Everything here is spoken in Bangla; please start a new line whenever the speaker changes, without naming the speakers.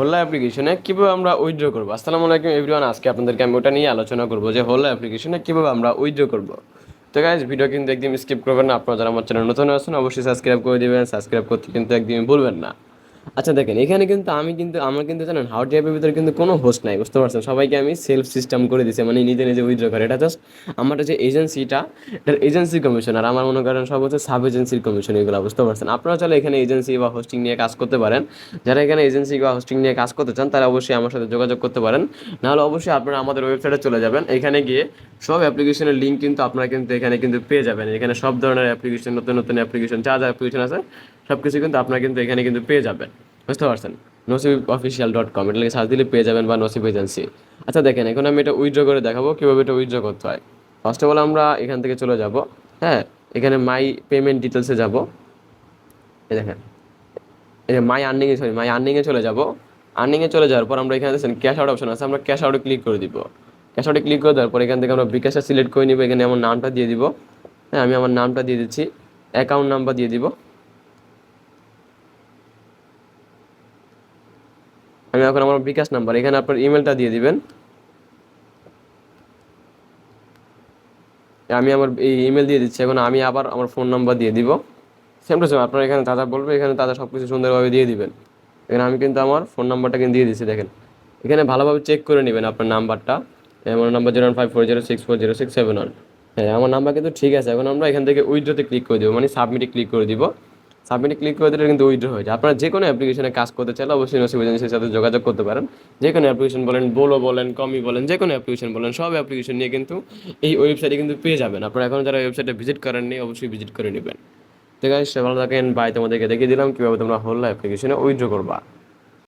হোলা অ্যাপ্লিকেশনে কীভাবে আমরা উইথড্র করবো। আসসালামু আলাইকুম এভরিওয়ান, আজকে আপনাদেরকে আমি ওটা নিয়ে আলোচনা করবো যে হোলা অ্যাপ্লিকেশনে কীভাবে আমরা উইথড্র করবো। তো গাইজ ভিডিও কিন্তু একদম স্কিপ করবেন না। আপনারা যারা আমার চ্যানেল নতুন আছেন অবশ্যই সাবস্ক্রাইব করে দেবেন, সাবস্ক্রাইব করতে কিন্তু একদমই ভুলবেন না। আচ্ছা দেখেন, এখানে কিন্তু আমার কিন্তু জানেন হাউটি অ্যাপের ভিতরে কিন্তু কোনো হোস্ট নাই, বুঝতে পারছেন? সবাইকে আমি সেলফ সিস্টেম করে দিচ্ছি, মানে নিজে নিজে উইথড্র করে। এটা জাস্ট আমার যে এজেন্সিটা, এটার এজেন্সি কমিশন, আর আমার মনে করেন সব হচ্ছে সাব এজেন্সির কমিশন, এগুলো বুঝতে পারছেন? আপনারা চাইলে এখানে এজেন্সি বা হোস্টিং নিয়ে কাজ করতে পারেন। যারা এখানে এজেন্সি বা হোস্টিং নিয়ে কাজ করতে চান তারা অবশ্যই আমার সাথে যোগাযোগ করতে পারেন। নাহলে অবশ্যই আপনারা আমাদের ওয়েবসাইটে চলে যাবেন, এখানে গিয়ে সব অ্যাপ্লিকেশনের লিঙ্ক কিন্তু আপনারা কিন্তু এখানে কিন্তু পেয়ে যাবেন। এখানে সব ধরনের অ্যাপ্লিকেশন, নতুন নতুন অ্যাপ্লিকেশন, যা যা অ্যাপ্লিকেশন আছে সব কিছু কিন্তু আপনারা কিন্তু এখানে কিন্তু পেয়ে যাবেন, বুঝতে পারছেন? নসিবঅফিসিয়াল.com এটা লিখে সার্চ দিলে পেয়ে যাবেন, বা নসিব এজেন্সি। আচ্ছা দেখেন, এখন আমি এটা উইথড্র করে দেখাবো কীভাবে এটা উইথড্র করতে হয়। ফার্স্ট অফ অল আমরা এখান থেকে চলে যাব, হ্যাঁ, এখানে মাই পেমেন্ট ডিটেলসে যাব। এই দেখেন, এই যে মাই আর্নিংয়ে চলে যাব। আর্নিংয়ে চলে যাওয়ার পর আমরা এখানে দেখছেন ক্যাশ আউট অপশন আছে, আমরা ক্যাশ আউটে ক্লিক করে দিব। ক্যাশ আউটে ক্লিক করে দেওয়ার পর এখান থেকে আমরা বিকাশটা সিলেক্ট করে নিব। এখানে আমার নামটা দিয়ে দিব, হ্যাঁ আমি আমার নামটা দিয়ে দিচ্ছি, অ্যাকাউন্ট নাম্বার দিয়ে দিব। আমি এখন আমার বিকাশ নাম্বার, এখানে আপনার ইমেলটা দিয়ে দিবেন। আমি আমার এই ইমেল দিয়ে দিচ্ছি। এখন আমি আবার আমার ফোন নাম্বার দিয়ে দিব। সেম টু সেম আপনার এখানে যা বলবে এখানে সব কিছু সুন্দরভাবে দিয়ে দিবেন। এখানে আমি কিন্তু আমার ফোন নাম্বারটা কিন্তু দিয়ে দিচ্ছি। দেখেন, এখানে ভালোভাবে চেক করে নেবেন আপনার নাম্বারটা। আমার নাম্বার 01540640671। হ্যাঁ, আমার নাম্বার কিন্তু ঠিক আছে। এখন আমরা এখান থেকে উইথড্রোতে ক্লিক করে দেবো, মানে সাবমিটে ক্লিক করে দিব। সাবমিটে ক্লিক করে দিলে কিন্তু উইথড্র হয়ে যায়। আপনারা যে কোনো অ্যাপ্লিকেশনে কাজ করতে চাইলে অবশ্যই নসিব এজেন্সির সাথে যোগাযোগ করতে পারেন। যে কোনো অ্যাপ্লিকেশন বলেন, বোলো বলেন, কমি বলেন, যে কোনো অ্যাপ্লিকেশন বলেন, সব অ্যাপ্লিকেশন নিয়ে কিন্তু এই ওয়েবসাইটে কিন্তু পেয়ে যাবেন। আপনারা এখন যারা ওয়েবসাইটে ভিজিট করেননি অবশ্যই ভিজিট করে নেবেন। ঠিক আছে, ভালো থাকেন, বাই। তোমাদেরকে দেখিয়ে দিলাম কীভাবে তোমরা হোলা অ্যাপ্লিকেশনে উইথড্র করবা।